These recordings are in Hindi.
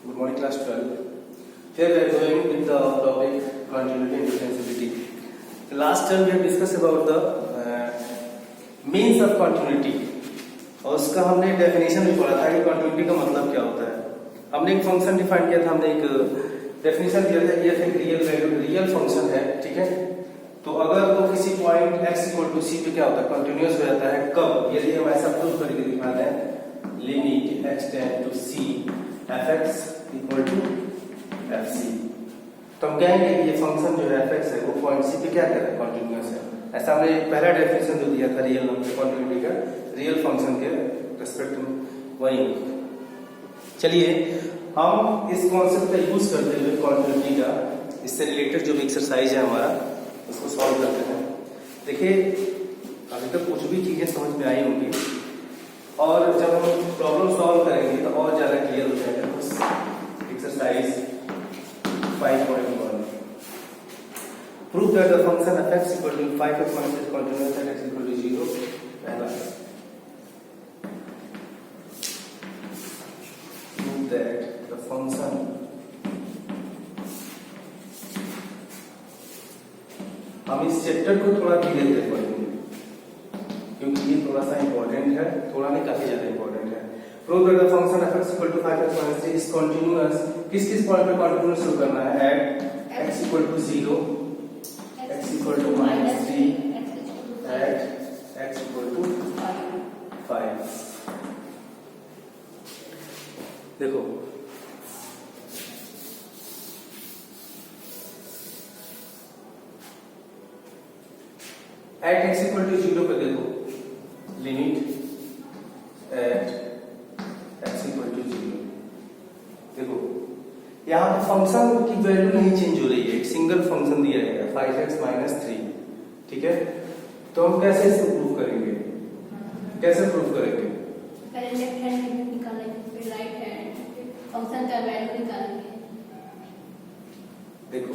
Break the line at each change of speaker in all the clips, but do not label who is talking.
Good morning, class 12. Here we are going with the topic continuity and differentiability. The last term we have discussed about the means of continuity और उसका हमने डेफिनेशन भी पढ़ा था कि continuity का मतलब क्या होता है. हमने एक फंक्शन डिफाइन किया था, हमने एक डेफिनेशन दिया था कि यह एक रियल फंक्शन है, ठीक है. तो अगर वो किसी point x equal to c पे क्या होता है, कंटिन्यूअस हो जाता है. कब? यदि हम ऐसा प्रूव करके दिखाते हैं limit x tend to c fx equal to fc, तो हम कहेंगे कि ये फंक्शन जो है fx है वो पॉइंट c पे क्या कर रहा है, कंटिन्यूअस है. ऐसा हमने पहला डेफिनेशन जो दिया था रियल नंबर कंटिन्यूटी का, रियल फंक्शन के रिस्पेक्ट में वही. चलिए हम इस कॉन्सेप्ट का यूज करते हुए कंटिन्यूटी का, इससे रिलेटेड जो भी एक्सरसाइज है हमारा, उसको सॉल्व करते हैं. देखिए अभी तक कुछ भी चीजें समझ में आई होंगी और जब हम प्रॉब्लम सॉल्व करेंगे तो और ज्यादा क्लियर हो जाएगा. उस exercise 5.1 prove that the function fx equal to 5x minus is continuous at x equal to 0. पहला प्रूव दैट द फंक्शन हम इस चैप्टर को थोड़ा धीरे धीरे पढ़ेंगे क्योंकि ये थोड़ा सा इंपॉर्टेंट है, थोड़ा नहीं काफी ज्यादा इंपॉर्टेंट है. Prove that the function f(x) = 5x - 3 is continuous. किस पॉइंट पे कंटीन्यूअस शुरू करना है? At x = 0, x = -3, at x = 5. देखो एट x = 0 पे देखो लिमिट एट x = 0. देखो यहाँ पे फंक्शन की वैल्यू नहीं चेंज हो रही है, एक सिंगल फंक्शन दिया है 5x - 3, ठीक है. तो हम कैसे इसको प्रूव करेंगे, कैसे प्रूव करेंगे?
पहले लेफ्ट हैंड लिमिट निकालेंगे, फिर राइट हैंड, फिर फंक्शन का वैल्यू निकालेंगे.
देखो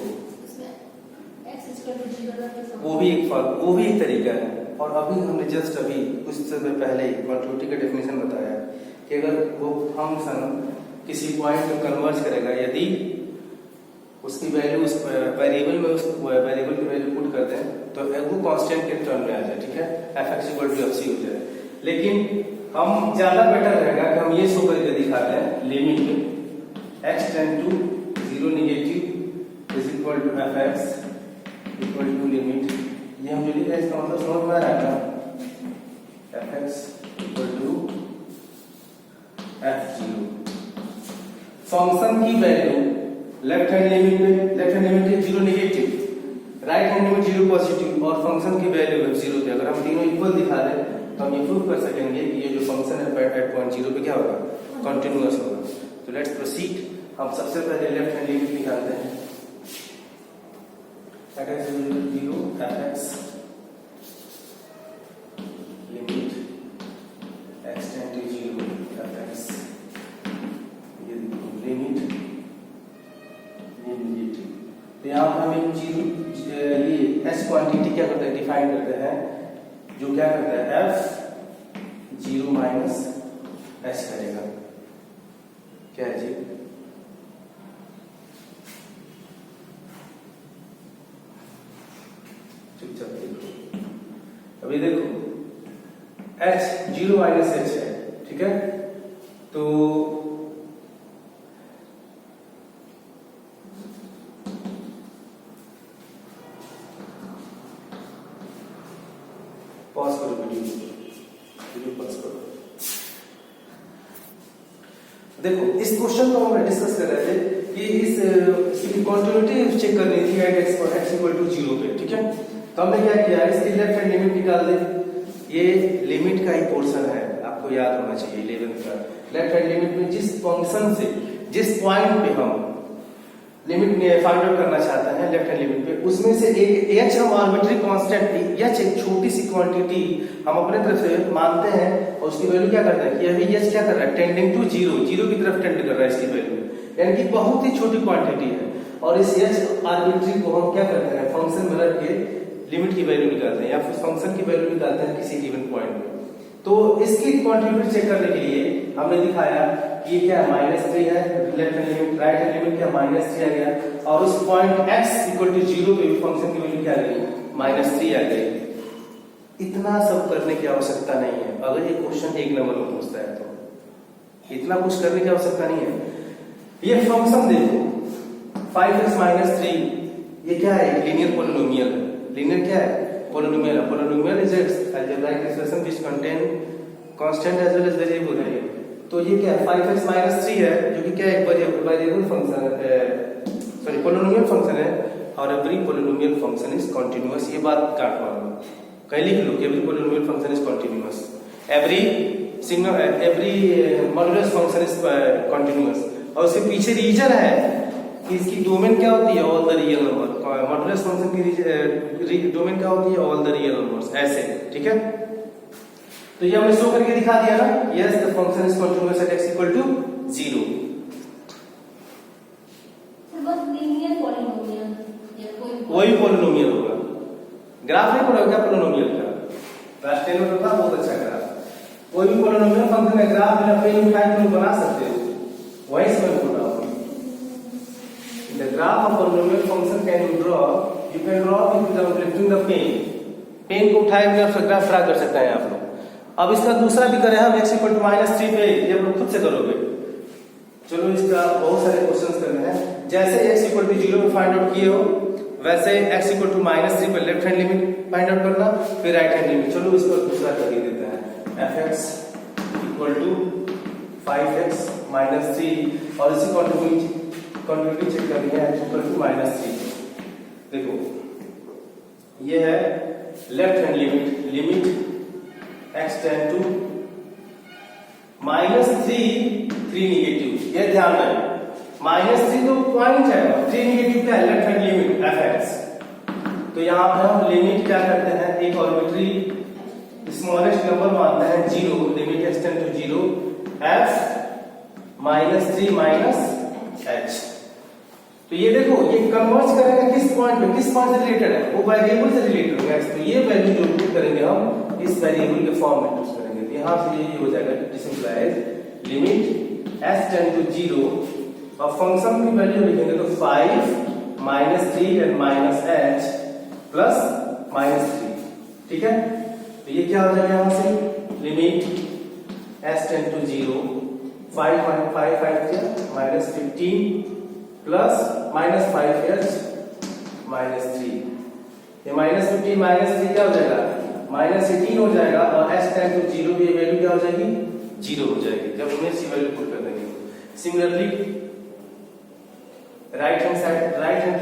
x = 0
वो भी एक तरीका है. और अभी हमने जस्ट अभी कुछ समय पहले कंटिन्यूटी का डेफिनेशन बताया कि अगर वो फंक्शन किसी पॉइंट में कन्वर्ज करेगा, यदि उसकी वैल्यू उस वेरिएबल में उस वेरिएबल की वैल्यू पुट कर दें तो वो कांस्टेंट के टर्म में आ जाए, ठीक है, fx = fc हो जाए. लेकिन हम ज्यादा बेटर रहेगा कि हम ये शो करके दिखाते हैं limit x tend to 0 negative is equal to fx equal to limit, ये हम जो लिखा है इसका मतलब समझ में आ रहा है ना, fx equal to f0. Function की वैल्यू लेफ्ट हैंड लिमिट में, लेफ्ट हैंड लिमिट है 0 negative, right hand limit 0 positive और फंक्शन की वैल्यू है 0 पे. अगर हम तीनों इक्वल दिखा दें तो हम ये प्रूव कर सकेंगे कि ये जो फंक्शन है एट पॉइंट 0 पे क्या होगा, कंटीन्यूअस होगा. तो लेट्स प्रोसीड. हम सबसे पहले लेफ्ट हैंड लिमिट निकालते हैं. At x = 0 fx limit x tend to 0 fx, ये लिमिट नेगेटिव. तो यहाँ पर हम एक चीज ये s क्वांटिटी क्या करते हैं, डिफाइन करते हैं, जो क्या करता है f0 माइनस s करेगा. क्या है जी? चुपचाप देखो. अभी देखो h 0 माइनस h है, ठीक है. तो पॉज करो वीडियो पॉज करो. देखो इस क्वेश्चन को हम डिस्कस कर रहे थे कि इसकी कंटिन्यूटी चेक करनी थी एट x = 0 पे, ठीक है. तो हमने क्या किया, इसकी लेफ्ट हैंड लिमिट निकाल दी. ये लिमिट का ही पोर्शन है, आपको याद होना चाहिए 11 का. लेफ्ट हैंड लिमिट में जिस फंक्शन से जिस पॉइंट पे हम लिमिट में फाइंड आउट करना चाहते हैं लेफ्ट हैंड लिमिट पे, उसमें से एक h हम आर्बिट्री कांस्टेंट h एक छोटी सी क्वांटिटी हम अपने तरफ से मानते हैं और उसकी वैल्यू क्या करते हैं कि अभी h क्या कर रहा है, टेंडिंग टू 0 की तरफ टेंड कर रहा है इसकी वैल्यू, यानी कि बहुत ही छोटी क्वांटिटी है. और इस h आर्बिट्री को हम क्या करते हैं, फंक्शन में रख के लिमिट की वैल्यू निकालते हैं या फिर फंक्शन की वैल्यू निकालते हैं किसी गिवन पॉइंट में. तो इसकी क्वांटिटी चेक करने के लिए हमने दिखाया ये क्या है -3 है, left hand limit, right hand limit क्या -3 आ गया, और उस पॉइंट x इक्वल टू 0 पे फंक्शन की वैल्यू क्या आ गई, -3 आ गई। इतना सब करने की आवश्यकता नहीं है। अगर ये क्वेश्चन 1 नंबर में पूछता है तो इतना कुछ करने की आवश्यकता नहीं है। ये फंक्शन देखो 5x - 3, ये क्या है, लीनियर पोलिनोमियल है। लीनियर क्या है, पोलिनोमियल है। Polynomial is algebraic expression which contain constant as well as variable है। तो ये क्या है, 5x - 3 है, जो कि क्या है, वेरिएबल फंक्शन है, सॉरी पोलिनोमियल फंक्शन है, और every polynomial function is continuous. ये बात काट मारो, कहीं लिख लो कि every polynomial function is continuous, every modulus function is continuous. और उसके पीछे रीजन है कि इसकी डोमेन क्या होती है, all the real number. Modulus function की डोमेन क्या होती है, ऑल द रियल नंबर्स, ऐसे, ठीक है। तो ये हमने शो करके दिखा दिया ना, yes the function is continuous at x equal to 0।
बस लीनियर पॉलिनोमियल या
कोई पॉलिनोमियल होगा। ग्राफ नहीं पढ़ा क्या पॉलिनोमियल का, क्लास 10 में तो था, बहुत अच्छा ग्राफ। कोई भी पॉलिनोमियल फंक्शन का ग्राफ बिना पेन उठाए तुम बना सकते हो, वही समझ बोल रहा हूं। The graph of polynomial function can you draw? You can draw without lifting the pen. Pen को उठाए बिना उसका ग्राफ ड्रा कर सकते हैं आप लोग। अब इसका दूसरा भी करें हम, x इक्वल टू -3 पे, ये आप लोग खुद से करोगे। चलो इसका बहुत सारे क्वेश्चंस करने हैं। जैसे x इक्वल टू 0 पे फाइंड आउट किए हो, वैसे x इक्वल टू -3 पे left hand limit find out करना, फिर राइट हैंड लिमिट। चलो इसको दूसरा कर देते हैं, fx इक्वल टू 5x - 3, और इसी कंटिन्यूटी चेक करनी है, x इक्वल टू -3। देखो ये है left hand limit, limit x tend to -3 negative. ये ध्यान रहे, -3 तो पॉइंट है, 3 नेगेटिव क्या है, लेफ्ट हैंड लिमिट fx। तो यहाँ पे हम लिमिट क्या करते हैं, एक आर्बिट्री स्मॉलेस्ट नंबर मानते हैं 0, limit x tend to 0 f -3 h। तो ये देखो ये कन्वर्ज करेगा किस पॉइंट पे, किस पॉइंट से रिलेटेड है, वो वेरिएबल से रिलेटेड होगा। तो ये वैल्यू जो पुट करेंगे हम इस वेरिएबल के फॉर्म में यूज करेंगे। तो यहां से ये हो जाएगा डिसिंप्लाइज लिमिट s टेंड टू 0, और फंक्शन की वैल्यू लिखेंगे तो 5 -3 एंड -h प्लस -3, ठीक है। तो ये क्या हो जाएगा, यहां से limit s tend to 0, 5 -15 plus -5h -3। ये -15 -3 क्या हो जाएगा, -18 हो जाएगा, और h टेंड टू 0 की वैल्यू क्या हो जाएगी, 0 हो जाएगी जब हमने इसी वैल्यू पुट कर देंगे। Similarly right hand side, right hand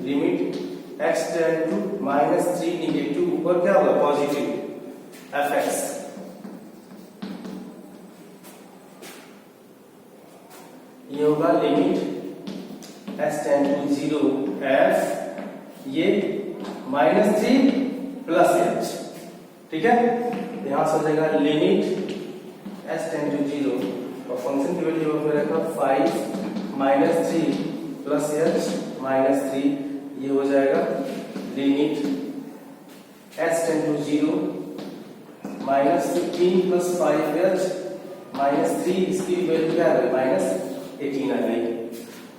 limit x tend to -3 negative, ऊपर क्या होगा, पॉजिटिव fx। ये होगा limit s tend to 0 f, ये -3 प्लस h, ठीक है। यहां से हो जाएगा लिमिट s टेंड टू 0, और फंक्शन की वैल्यू हमने रखा 5 -3 प्लस h -3, ये हो जाएगा limit s tend to 0 -15 plus 5h -3, इसकी वैल्यू क्या है, -18 आ गई।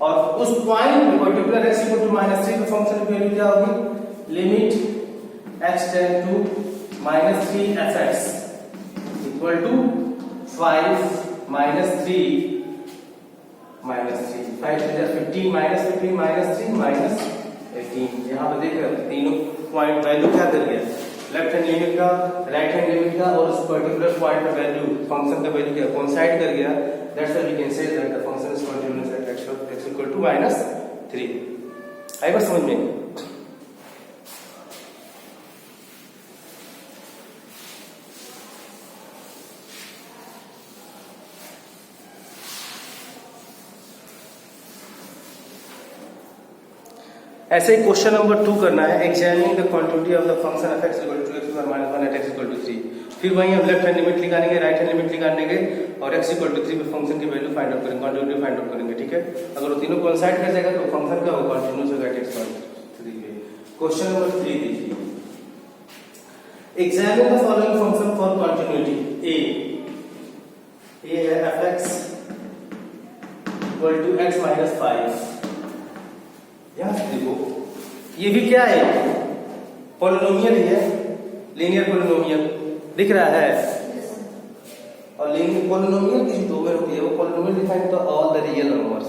और उस पॉइंट में पर्टिकुलर x इक्वल टू -3 पे फंक्शन की वैल्यू क्या होगी, limit x tend to -3 fx equal to 5 -3 -3, 5 15 -15 -3 यहां पे देख रहे हो तीनों पॉइंट वैल्यू क्या कर गया, लेफ्ट हैंड लिमिट का, राइट हैंड लिमिट का, और उस पर्टिकुलर पॉइंट पे वैल्यू फंक्शन का वैल्यू क्या कोइंसाइड कर गया। That's why we can say that the function is continuous at x equal to -3। आई बात समझ में। ऐसे ही क्वेश्चन नंबर 2 करना है, examining the quantity of the function of x equal to x - 1 at x equal to 3। फिर वहीं हम लेफ्ट हैंड लिमिट निकालेंगे, राइट हैंड लिमिट निकालेंगे, और x इक्वल टू 3 पे फंक्शन की वैल्यू फाइंड आउट करेंगे, क्वांटिटी फाइंड आउट करेंगे, ठीक है। अगर वो तीनों कोइंसाइड कर जाएगा तो फंक्शन क्या होगा, कंटीन्यूअस होगा x इक्वल टू 3 पे। क्वेश्चन नंबर 3 देखिए, examine the following function for continuity. ए है fx equal to x minus 5। यहाँ देखो ये भी क्या है, पॉलिनोमियल ही है, लीनियर पॉलिनोमियल दिख रहा है। और लीनियर पॉलिनोमियल की जो डोमेन होती है वो पॉलिनोमियल डिफाइन तो all the real numbers,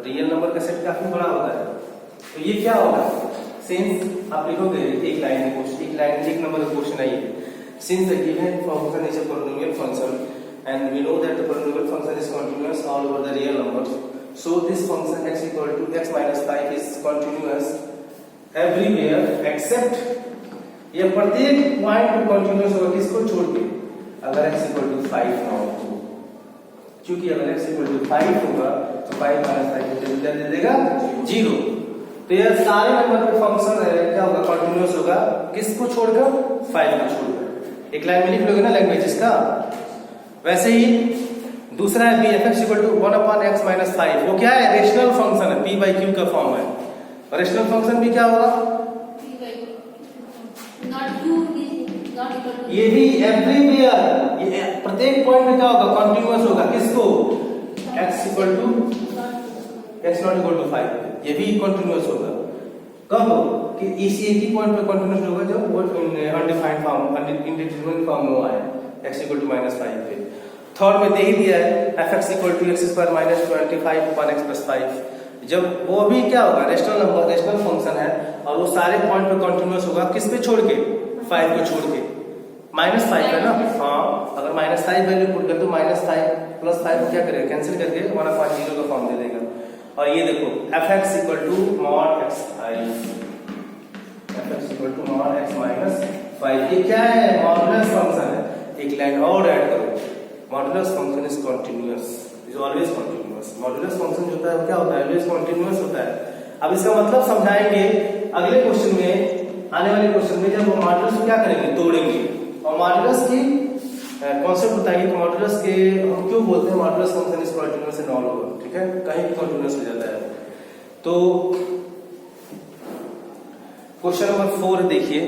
real number का सेट काफी बड़ा होता है। तो ये क्या होगा, सिंस आप लिखोगे एक लाइन एक नंबर का क्वेश्चन है ये, since the given function is a polynomial function and we know that the polynomial function is continuous all over the real numbers, so this function x equal to x minus 5 is continuous everywhere except ये प्रत्येक पॉइंट पे कंटिन्यूअस होगा किसको छोड़ के, अगर x equal to 5 ना हो तो, क्योंकि अगर x equal to 5 होगा तो 5 minus 5 को दे देगा 0। तो ये सारे नंबर पे फंक्शन है क्या होगा, कंटिन्यूअस होगा, किसको छोड़कर, 5 को छोड़कर। एक लाइन में लिख लोगे ना लैंग्वेजेस का। वैसे ही दूसरा है bfx equal to 1/x minus 5, वो क्या है, रेशनल फंक्शन है, p by q का फॉर्म है। और रेशनल फंक्शन भी क्या होगा, ये भी एवरीवेयर, ये प्रत्येक पॉइंट में क्या होगा, कंटिन्यूअस होगा, किसको, x equal to x not equal to 5, ये भी कंटिन्यूअस होगा। कब कि इसी एक ही पॉइंट पे कंटिन्यूअस होगा जब वो अनडिफाइंड फॉर्म, इंडिटरमिनेट फॉर्म में आए, x इक्वल टू माइनस 5 पे। थर्ड में दे ही दिया है fx equal to x square minus 25 upon x plus 5, जब वो भी क्या होगा, रेशनल नंबर, रेशनल फंक्शन है और वो सारे पॉइंट पे कंटिन्यूअस होगा, किस पे छोड़ के, 5 को छोड़ के, माइनस 5 है ना। हाँ, अगर माइनस 5 वैल्यू पुट कर तो माइनस 5 प्लस 5 को क्या करेगा, कैंसिल करके 1/0 का फॉर्म दे देगा। और ये देखो fx equal to mod xi, fx equal to mod x minus 5, ये क्या है, मॉडुलस फंक्शन है। एक लाइन और ऐड करो, modulus function is continuous, is always continuous. Modulus function जो होता है क्या होता है, ऑलवेज कंटिन्यूअस होता है। अब इसका मतलब समझाएंगे अगले क्वेश्चन में, आने वाले क्वेश्चन में, जब वो मॉडुलस को क्या करेंगे, तोड़ेंगे। और मॉडुलस की कॉन्सेप्ट बताएंगे कि मॉडुलस के हम क्यों बोलते हैं modulus function is continuous in all over, ठीक है, कहीं भी कंटिन्यूअस हो जाता है। तो क्वेश्चन नंबर 4 देखिए,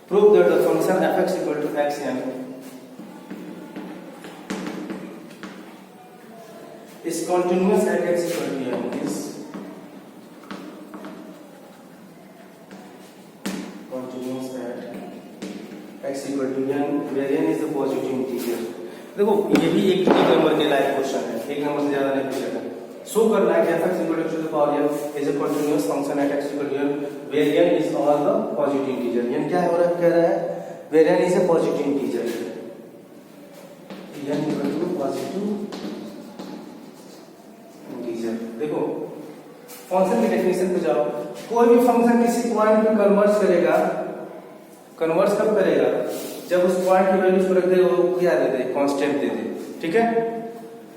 prove that the function fx equal to xn is continuous at x equal to n, is continuous at x equal to n where n is the positive integer। देखो ये भी एक नंबर के लाइक क्वेश्चन है, एक नंबर से ज्यादा नहीं पूछा है। शो करना है कि fx equal to the power n is a continuous function at x equal to n where n is all the positive integer। n क्या है, और कह रहा है where n is a positive integer, n equal to positive integer। देखो फंक्शन की डेफिनेशन पे जाओ, कोई भी फंक्शन किसी पॉइंट पे कन्वर्स करेगा, कन्वर्स कब करेगा, जब उस पॉइंट की वैल्यू पर रख दे, वो क्या दे दे, कांस्टेंट दे दे, ठीक है।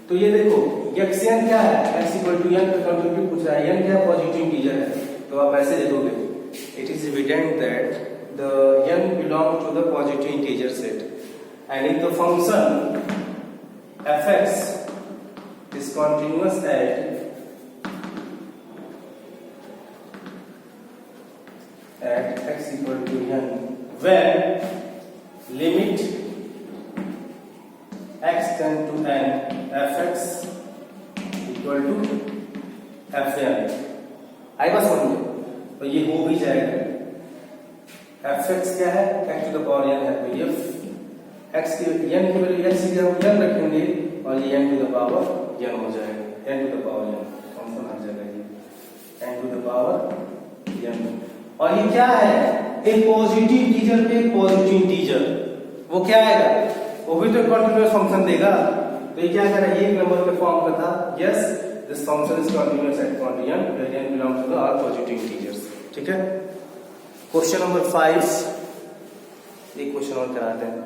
तो ये देखो xn क्या है, x इक्वल टू n का कंट्रीब्यूट पूछ रहा है, n क्या पॉजिटिव इंटीजर है, तो आप ऐसे लिखोगे, it is evident that the n belong to the positive integer set and if the function fx is continuous at x equal to n when limit x tend to n fx equal to fn आएगा समझ में, तो ये हो भी जाएगा। fx क्या है, x to the power n है, तो ये x की n की वैल्यू x की हम n रखेंगे और ये n to the power n हो जाएगा, n to the power n function आ जाएगा ये n to the power n। और ये क्या है, एक पॉजिटिव इंटीजर पे एक पॉजिटिव इंटीजर, वो क्या आएगा, वो भी तो कंटीन्यूअस फंक्शन देगा। तो ये क्या कर रहा है, ये एक नंबर के फॉर्म का था, yes this function is continuous at point n where n belongs to the all positive integers, ठीक है। क्वेश्चन नंबर 5, एक क्वेश्चन और कराते हैं।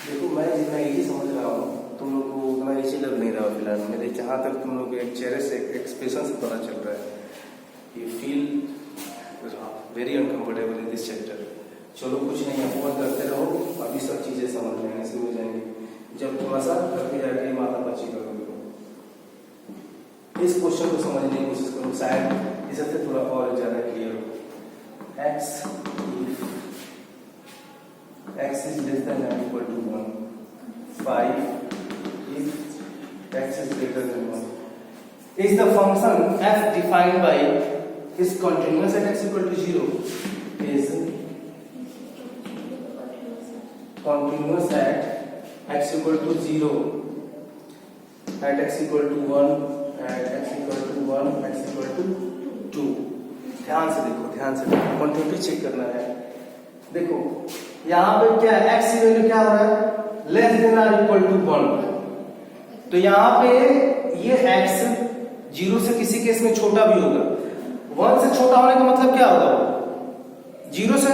देखो मैं जितना इजी समझ रहा हूँ तुम लोग को उतना इजी लग नहीं रहा फिलहाल, मेरे जहां तक तुम लोग के चेहरे से एक्सप्रेशन से पता चल रहा है, you feel very uncomfortable in this chapter. चलो कुछ नहीं, अफोर्ड करते रहो, अभी सब चीजें समझ लेने से हो जाएंगे जब थोड़ा सा घर पे जाके माता पची करोगे। इस क्वेश्चन को समझने की कोशिश करो, शायद इससे थोड़ा और ज्यादा क्लियर हो। x is less than or equal to 1, 5 if x is greater than 1 is the function f defined by is continuous at x equal to 0 is continuous at x equal to 0 at x equal to 1 at x equal to 1 x equal to 2। ध्यान से देखो कंटिन्यूटी चेक करना है। देखो यहाँ पे क्या है, x की वैल्यू क्या हो रहा है, लेस देन और इक्वल टू 1। तो यहाँ पे ये x 0 से किसी केस में छोटा भी होगा। 1 से छोटा होने का मतलब क्या होगा, 0 से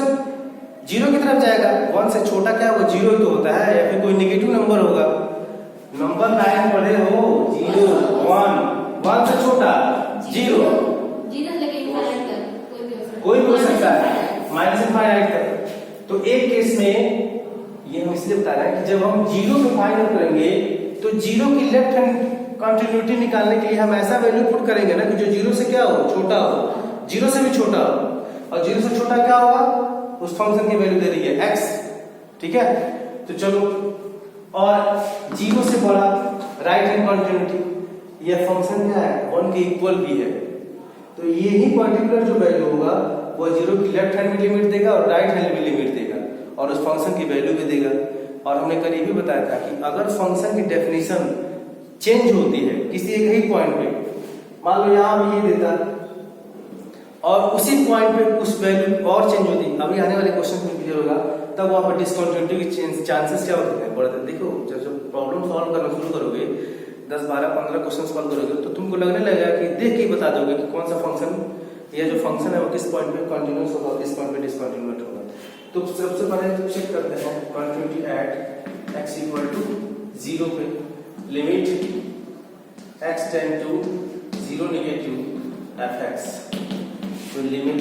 0 की तरफ जाएगा। 1 से छोटा क्या होगा, 0 ही तो होता है, या फिर कोई नेगेटिव नंबर होगा। नंबर लाइन पढ़े हो, 0 1, 1 से छोटा 0 कोई भी हो सकता है, माइनस इनफाइनाइट तक। तो एक केस में ये हम इसलिए बता रहे हैं कि जब हम 0 को फाइंड आउट करेंगे तो 0 की लेफ्ट हैंड कंटिन्यूटी निकालने के लिए हम ऐसा वैल्यू पुट करेंगे ना कि जो 0 से क्या हो, छोटा हो, 0 से भी छोटा हो। और 0 से छोटा क्या होगा, उस फंक्शन की वैल्यू दे रही है x, ठीक है। तो चलो, और 0 से बड़ा राइट हैंड कंटिन्यूटी, ये फंक्शन क्या है, 1 के इक्वल भी है। तो यही पर्टिकुलर जो वैल्यू होगा वो 0 की लेफ्ट हैंड में लिमिट देगा और राइट हैंड में लिमिट देगा और उस फंक्शन की वैल्यू भी देगा। और हमने कल ये भी बताया था कि अगर फंक्शन की डेफिनेशन चेंज होती है किसी एक ही पॉइंट पे, मान लो यहाँ पे ये देता और उसी पॉइंट पे उस वैल्यू और चेंज होती, अभी आने वाले क्वेश्चन में क्लियर होगा, तब वहां पर डिसकंटिन्यूटी की चांसेस क्या होते हैं, बढ़ते हैं। देखो जब प्रॉब्लम सॉल्व करना शुरू करोगे, 10 12 15 क्वेश्चन सॉल्व करोगे तो तुमको लगने लगेगा कि देख के बता दोगे कि कौन सा फंक्शन, ये जो फंक्शन है वो किस पॉइंट पे कंटीन्यूअस होगा, किस पॉइंट पे डिसकंटिन्यूअस होगा। तो सबसे पहले चेक करते हैं continuity at x equal to 0 पे, limit x tend to 0 negative fx। तो लिमिट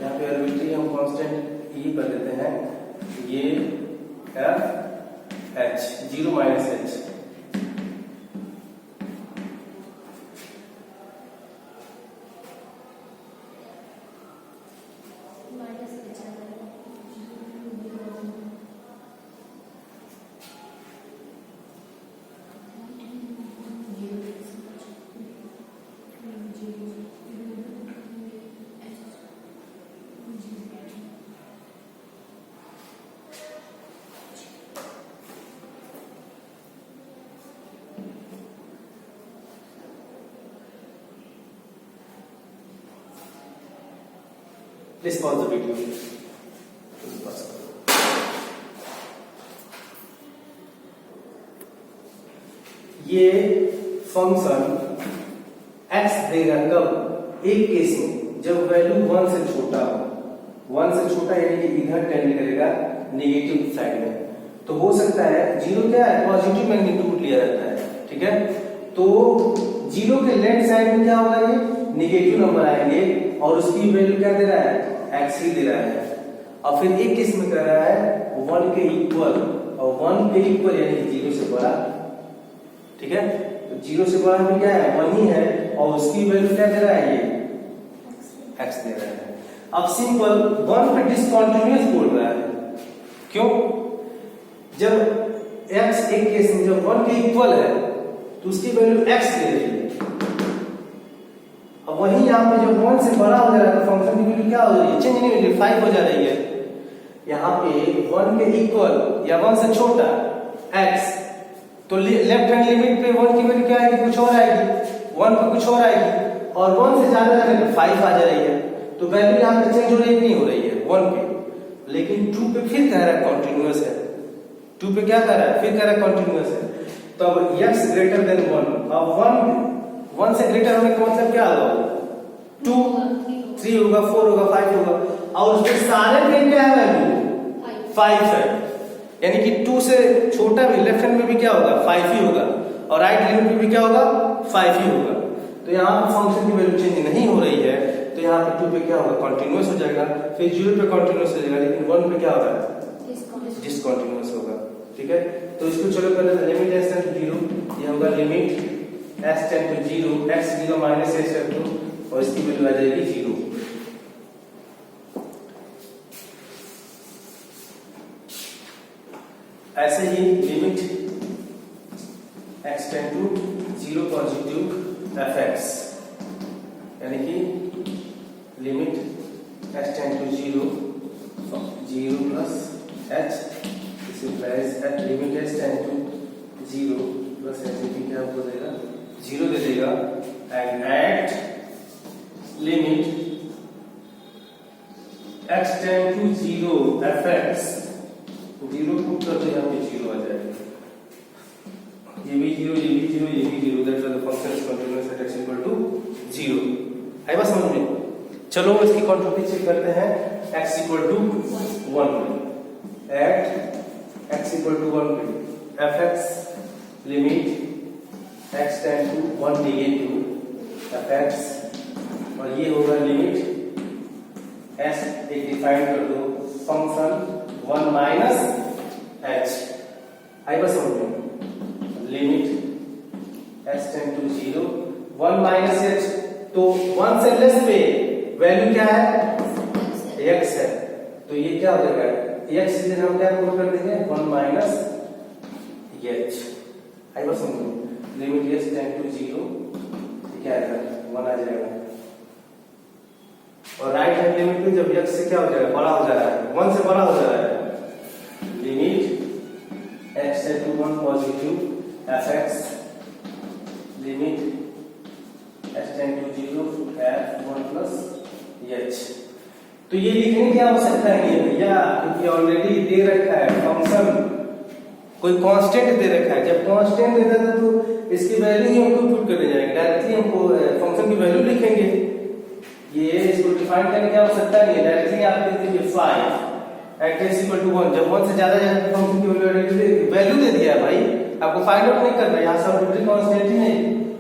यहाँ पे आर्बिट्री हम कांस्टेंट ई कर देते हैं, ये f h 0 minus h। Please pause the video. ये फंक्शन x देगा कब, एक केस में जब वैल्यू 1 से छोटा हो। 1 से छोटा यानी कि इधर टेंड करेगा नेगेटिव साइड में। तो हो सकता है 0 क्या है, पॉजिटिव मैग्नीट्यूड लिया जाता है, ठीक है। तो 0 के लेफ्ट साइड में क्या होगा, ये नेगेटिव नंबर आएंगे और उसकी वैल्यू क्या दे रहा है, x ही दे रहा है। और फिर एक केस में कर रहा है 1 के इक्वल, और 1 के इक्वल यानी 0 से बड़ा, ठीक है। तो 0 से बड़ा भी क्या है, 1 ही है, और उसकी वैल्यू क्या दे रहा है, ये x दे रहा है। अब सिंपल 1 पे डिसकंटीन्यूअस बोल रहा है, क्यों, जब x एक केस में जब 1 के इक्वल है तो उसकी वैल्यू x ले रही है। अब वही यहाँ पे जब 1 से बड़ा हो जा रहा है तो फंक्शन की वैल्यू क्या हो रही है, चेंज नहीं हो रही, 5 हो जा रही है। यहाँ पे 1 के इक्वल या 1 से छोटा x, तो लेफ्ट हैंड लिमिट पे 1 की वैल्यू क्या आएगी, कुछ और आएगी, 1 पे कुछ और आएगी, और 1 से ज्यादा जाने पे 5 आ जा रही है। तो वैल्यू यहाँ पे चेंज हो रही है, नहीं हो रही है 1 पे, लेकिन 2 पे फिर कह रहा है कंटिन्यूअस है। 2 पे क्या कह रहा है, फिर कह रहा है कंटिन्यूअस है। तो अब x ग्रेटर देन 1, अब 1 से ग्रेटर होने का मतलब क्या होगा, 2 3 होगा, 4 होगा, 5 होगा, और उसके सारे में क्या है वैल्यू 5 है, यानी कि 2 से छोटा भी लेफ्ट हैंड में भी क्या होगा, 5 ही होगा, और राइट हैंड में भी क्या होगा, 5 ही होगा। तो यहाँ पर फंक्शन की वैल्यू चेंज नहीं हो रही है, तो यहाँ पे 2 पे क्या होगा, कंटिन्यूअस हो जाएगा, फिर 0 पे कंटिन्यूअस हो जाएगा, लेकिन 1 पे क्या होगा, डिसकंटिन्यूअस होगा। ठीक है, तो इसको चलो पहले लिमिट s टेंड टू 0, ये होगा limit s tend to 0, x 0 minus s tend to, और इसकी वैल्यू आ जाएगी 0। ऐसे ही limit x tend to 0 positive fx, यानी कि limit s tend to 0 plus h, this implies at limit s tend to 0 plus h, क्या आपको देगा 0 दे देगा, and at limit x tend to 0 fx, 0 put कर दो, यहाँ पे 0 आ जाएगा, ये भी 0, ये भी 0, ये भी 0, that's why the function is continuous at x equal to 0। आई बात समझ में? चलो इसकी कंट्रोवर्सी चेक करते हैं, x इक्वल टू 1 पे, एट x इक्वल टू 1 पे fx limit x tend to 1 negative fx, और ये होगा लिमिट s, एक डिफाइन कर दो फंक्शन 1 माइनस h। आई बात समझ में? Limit s tend to 0 1 minus h, तो 1 से लेस पे वैल्यू क्या है, x है, तो ये क्या हो जाएगा, x से हम क्या पुट कर देंगे 1 माइनस h। आई बात समझ में? लिमिट s टेंड टू 0, क्या आएगा 1 आ जाएगा, और राइट हैंड लिमिट में जब x से क्या हो जाएगा, बड़ा हो जा रहा है, 1 से बड़ा हो जा रहा है, limit x tend to 1 positive fx, limit s tend to 0 f1 plus h। तो ये लिखने की आवश्यकता नहीं है भैया, क्योंकि ऑलरेडी दे रखा है फंक्शन, कोई कांस्टेंट दे रखा है, जब कांस्टेंट दे देता तो इसकी वैल्यू ही हमको पुट करने जाएंगे, डायरेक्टली हमको फंक्शन की वैल्यू लिखेंगे, ये इसको डिफाइन करने की आवश्यकता नहीं है, डायरेक्टली आप लिख दीजिए 5 एट x इक्वल टू 1, जब 1 से ज्यादा जाएगा फंक्शन की वैल्यू दे दिया है भाई, आपको फाइंड आउट नहीं करना है, यहाँ से आर्बिट्रेरी कांस्टेंट ही नहीं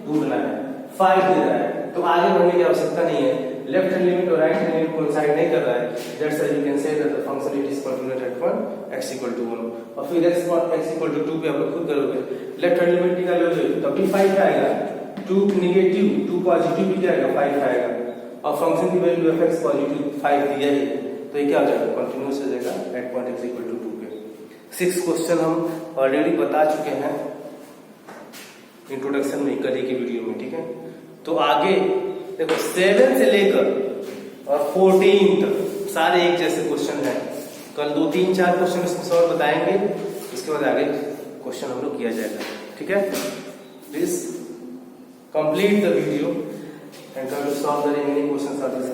ढूंढना है, 5 दे रहा है, तो आगे बढ़ने की आवश्यकता नहीं है, लेफ्ट हैंड लिमिट और राइट हैंड लिमिट कोइंसाइड नहीं कर रहा है, that's why you can say that the function it is continuous at point x equal to 1, और फिर x इक्वल टू 2 पे आप लोग खुद करोगे, लेफ्ट हैंड लिमिट निकालोगे तब भी 5 आएगा, 2 नेगेटिव 2 पॉजिटिव भी क्या आएगा 5 आएगा, और फंक्शन की वैल्यू fx पॉजिटिव 5 दिया ही, तो ये क्या हो जाएगा कंटीन्यूअस हो जाएगा at point x equal to 2 पे। 6 क्वेश्चन हम ऑलरेडी बता चुके हैं इंट्रोडक्शन में, कल की वीडियो में, ठीक है। तो आगे देखो 7 से लेकर और 14 तक सारे एक जैसे क्वेश्चन हैं, कल 2 3 4 क्वेश्चन इसमें सॉल्व बताएंगे, उसके बाद आगे क्वेश्चन हम लोग किया जाएगा, ठीक है। Please complete the video and try to solve the remaining questions of this